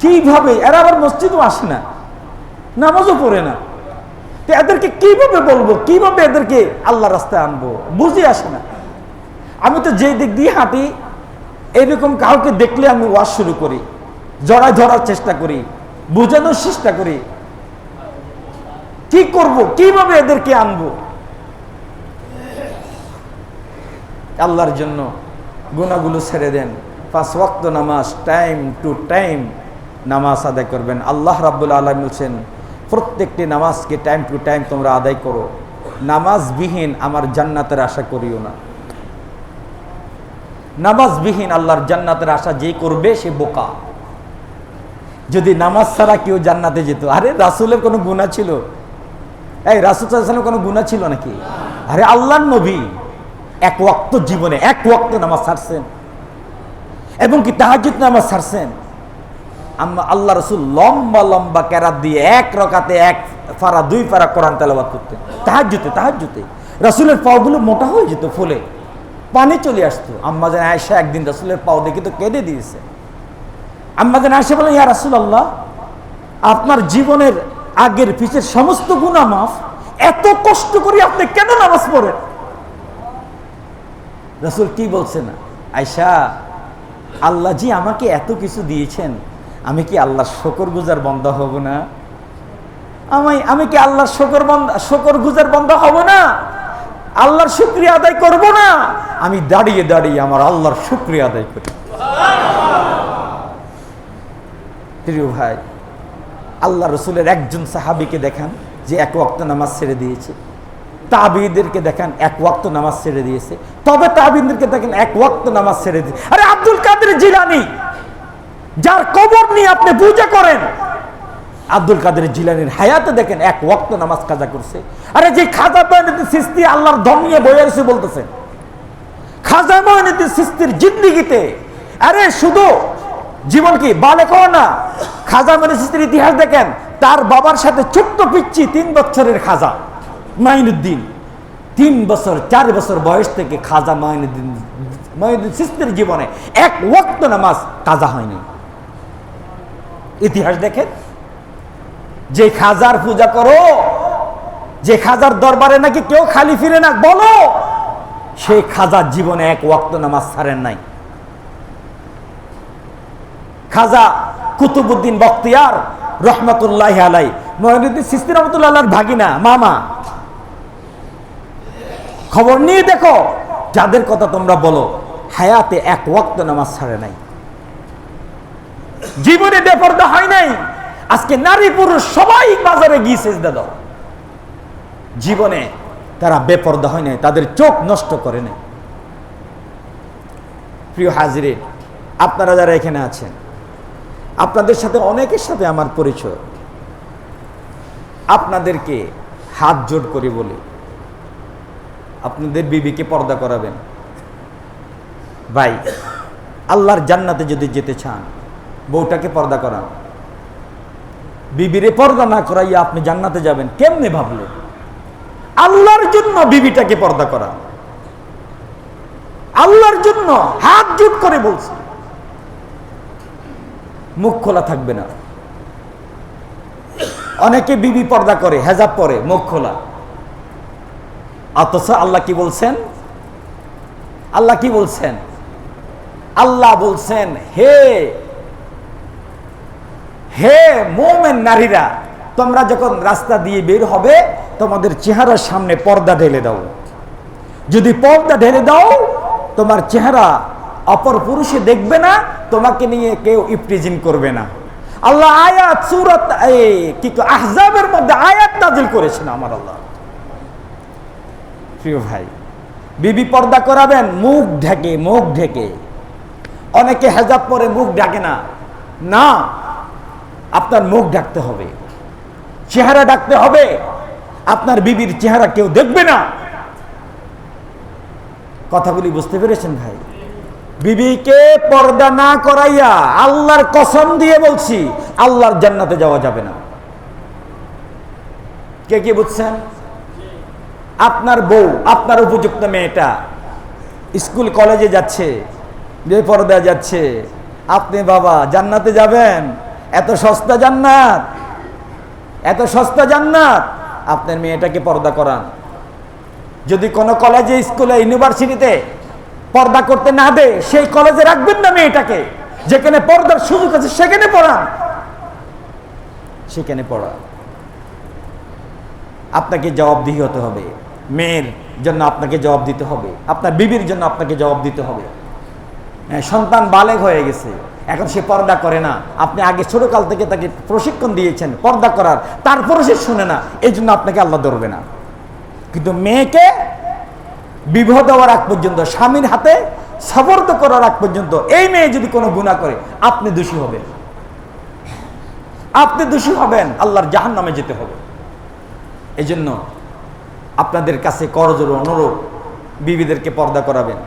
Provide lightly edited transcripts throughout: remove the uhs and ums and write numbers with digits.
কিভাবে? এরা আবার মসজিদও আসে না, নামাজও পড়ে না। তো এদেরকে কিভাবে বলবো, কিভাবে এদেরকে আল্লাহ রাস্তায় আনবো, বুঝে আসে না। আমি তো যে দিক দিয়ে হাঁটি, এইরকম কাউকে দেখলে আমি ওয়াজ শুরু করি, জড়ায় ধরার চেষ্টা করি, বোঝানোর চেষ্টা করি। কি করব, কিভাবে এদেরকে আনবো? আল্লাহর জন্য গুনাহগুলো ছেড়ে দেন। 5 ওয়াক্ত নামাজ টাইম টু টাইম নামাজ আদায় করবেন। আল্লাহ রাব্বুল আলামিন বলেন, প্রত্যেকটি নামাজকে টাইম টু টাইম তোমরা আদায় করো। নামাজবিহীন আমার জান্নাতের আশা করিও না। নামাজবিহীন আল্লাহর জান্নাতের আশা যে করবে সে বোকা। যদি নামাজ ছাড়া কেউ জান্নাতে যেত, আরে রাসূলের কোনো গুনাহ ছিল? এই রাসূল সাল্লাল্লাহু আলাইহি ওয়াসাল্লামের কোনো গুনাহ ছিল নাকি? আরে আল্লাহর নবী এক ওয়াক্ত জীবনে এক ওয়াক্ত নামাজ ছাড়ছেন, এবং কি তাহাজ্জুদ নামাজ ছাড়ছেন। আল্লাহ রাসূল লম্বা লম্বা কেরাত দিয়ে এক রাকাতে 1 পারা 2 পারা কোরআন তেলাওয়াত করতেন তাহাজ্জুদে। রাসূলের পাগুলো মোটা হয়ে যেত, ফুলে পানি চলে আসতো। আম্মা জান আয়েশা একদিন রাসূলের পাও দেখে তো কেঁদে দিয়েছে। আম্মা জান আয়েশা বলেন, ইয়া রাসূলুল্লাহ, আপনার জীবনের আগের পিছের সমস্ত গুনাহ মাফ, এত কষ্ট করে আপনি কেন নামাজ পড়েন? রাসূল কি বলছেন? আয়েশা, আল্লাহ জি আমাকে এত কিছু দিয়েছেন, আমি কি আল্লাহর শুকরগুজার বান্দা হব না? আমি কি আল্লাহর শুকরগুজার বান্দা হব না? আল্লাহর শুকরিয়া আদায় করব না? আমি দাঁড়িয়ে দাঁড়িয়ে আমার আল্লাহর শুকরিয়া আদায় করি। প্রিয় ভাই, আল্লাহ রসুলের একজন সাহাবীকে দেখান যে 1 ওয়াক্ত নামাজ ছেড়ে দিয়েছে। তাবিঈদেরকে দেখেন 1 ওয়াক্ত নামাজ ছেড়ে দিয়েছে। তবে তাবিঈদেরকে দেখেন 1 ওয়াক্ত নামাজ ছেড়ে দিয়েছে। আরে আব্দুল কাদের জিলানী, যার কবর নিয়ে আপনি পূজা করেন, আব্দুল কাদের জিলানীর হায়াতে দেখেন 1 ওয়াক্ত নামাজ কাজা করছে। আরে যে খাজা মঈনুদ্দিন চিশতি আল্লাহর ধন নিয়ে বয়ে আছে বলতেছেন, খাজা মঈনুদ্দিন চিশতির জিন্দেগিতে আরে শুধু জীবন কি বালেক না, খাজা মঈনুদ্দিন চিশতির ইতিহাস দেখেন, তার বাবার সাথে ছোট্ট পিচ্চি 3 বছরের খাজা মঈনুদ্দিন, 3 বছর 4 বছর বয়স থেকে খাজা মঈনুদ্দিন চিশতির জীবনে 1 ওয়াক্ত নামাজ কাজা হয়নি। ইতিহাস দেখেন। যে খাজার পূজা করো, যে খাজার দরবারে নাকি কেউ খালি ফিরে না, বলো সেই খাজার জীবনে 1 ওয়াক্ত নামাজ ছাড়েন নাই। খাজা কুতুবউদ্দিন বখতিয়ার রহমাতুল্লাহি আলাইহি, মঈনুদ্দিন চিশতি রহমাতুল্লাহি আলাইহির ভাগিনা, মামা। খবর নিয়ে দেখো, যাদের কথা তোমরা বলো হায়াতে 1 ওয়াক্ত নামাজ ছাড়ে নাই, জীবনে বেপরদা হয় নাই। আজকে নারী পুরুষ সবাই বাজারে গিয়ে সেজদা দাও, জীবনে তারা বেপরদা হয় নাই, তাদের চোখ নষ্ট করে নাই। প্রিয় হাজিরিন, আপনারা যারা এখানে আছেন, আপনাদের সাথে অনেকের সাথে আমার পরিচয়। আপনাদেরকে হাত জোড় করে বলি, আপনাদের বিবিকে পর্দা করাবেন। ভাই, আল্লাহর জান্নাতে যদি যেতে চান, বউটাকে পর্দা করান। বিবিরে পর্দা না করাইয়া আপনি জান্নাতে যাবেন কেমনে ভাবলেন? আল্লাহর জন্য বিবিটাকে পর্দা করা, আল্লাহর জন্য হাত জোড় করে বলছি। মুখ খোলা থাকবে না। অনেকে বিবি পর্দা করে, হেজাব পরে, মুখ খোলা। অথচ আল্লাহ কি বলছেন? আল্লাহ কি বলছেন? আল্লাহ বলছেন, হে হে মুমিন নারীরা, তোমরা যখন রাস্তা দিয়ে বের হবে, তোমাদের চেহারার সামনে পর্দা ঢেলে দাও। যদি পর্দা ঢেলে দাও, তোমার চেহারা অপর পুরুষে দেখবে না, তোমাকে নিয়ে কেউ ইফতিজিং করবে না। আল্লাহ আয়াত সূরা আহজাবের মধ্যে আয়াত নাযিল করেছেন আমার আল্লাহ। প্রিয় ভাই, বিবি পর্দা করাবেন, মুখ ঢেকে, মুখ ঢেকে। অনেকে হেজাব পরে মুখ ঢাকে না। না, আপনার মুখ ঢাকতে হবে, চেহারা ঢাকতে হবে। আপনার বিবির চেহারা কেউ দেখবে না। কথাগুলি বুঝতে পেরেছেন ভাই? বিবিকে পর্দা না করাইয়া আল্লাহর কসম দিয়ে বলছি, আল্লাহর জান্নাতে যাওয়া যাবে না। কে কি বুঝছেন? আপনার বউ, আপনার উপযুক্ত মেয়েটা স্কুল কলেজে যাচ্ছে, বেপরদা যাচ্ছে, আপনি বাবা জান্নাতে যাবেন, এত সস্তা জান্নাত, এত সস্তা জান্নাত। আপনার মেয়েটাকে পর্দা করান। যদি কোনো কলেজে, স্কুলে, ইউনিভার্সিটিতে পর্দা করতে না দেয়, সেই কলেজে রাখবেন না মেয়েটাকে। যেখানে পর্দার সুযোগ আছে সেখানে পড়ান, সেখানে পড়ান। আপনাকে জবাবদিহি হতে হবে। মেয়ের জন্য আপনাকে জবাব দিতে হবে, আপনার বিবির জন্য আপনাকে জবাব দিতে হবে। সন্তান বালেগ হয়ে গেছে, এখন সে পর্দা করে না। আপনি আগে ছোটকাল থেকে তাকে প্রশিক্ষণ দিয়েছেন পর্দা করার, তারপরে সে শুনে না, এই জন্য আপনাকে আল্লাহ ধরবে না। কিন্তু মেয়েকে বিবাহ দেওয়ার আগ পর্যন্ত, স্বামীর হাতে সবর্দ করার আগ পর্যন্ত এই মেয়ে যদি কোনো গুনাহ করে, আপনি দোষী হবেন, আপনি দোষী হবেন, আল্লাহর জাহান্নামে যেতে হবে। এই জন্য আপনাদের কাছে করজোড়ে অনুরোধ, বিবিদেরকে পর্দা করাবেন।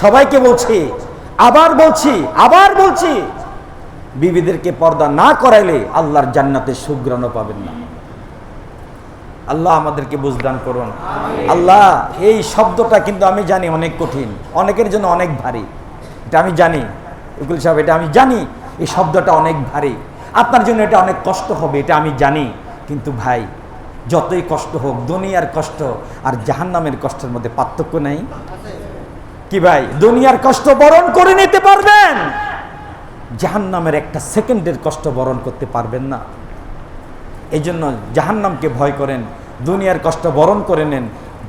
সবাইকে বলছি, আবার বলছি, বিবিদেরকে পর্দা না করাইলে আল্লাহর জান্নাতে সুগ্রাণ পাবেন না। আল্লাহ আমাদেরকে বুঝদান করুন। আল্লাহ, এই শব্দটা কিন্তু আমি জানি অনেক কঠিন, অনেকের জন্য অনেক ভারী। এটা আমি জানি, উকিল সাহেব, এটা আমি জানি এই শব্দটা অনেক ভারী, আপনার জন্য এটা অনেক কষ্ট হবে, এটা আমি জানি। কিন্তু ভাই, যতই কষ্ট হোক, দুনিয়ার কষ্ট আর জাহান্নামের কষ্টের মধ্যে পার্থক্য নেই কি ভাই? দুনিয়ার কষ্ট বরণ করে নিতে পারবেন, জাহান্নামের একটা সেকেন্ডের কষ্ট বরণ করতে পারবেন না। এই জন্য জাহান্নামকে ভয় করেন, দুনিয়ার কষ্ট বরণ করে নেন।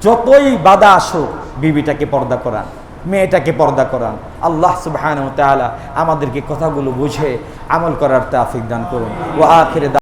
যতই বাধা আসুক, বিবিটাকে পর্দা করান, মেয়েটাকে পর্দা করান। আল্লাহ সুবহানাহু ওয়া তাআলা আমাদেরকে কথাগুলো বুঝে আমল করার তৌফিক দান করুন। ওয়া আখির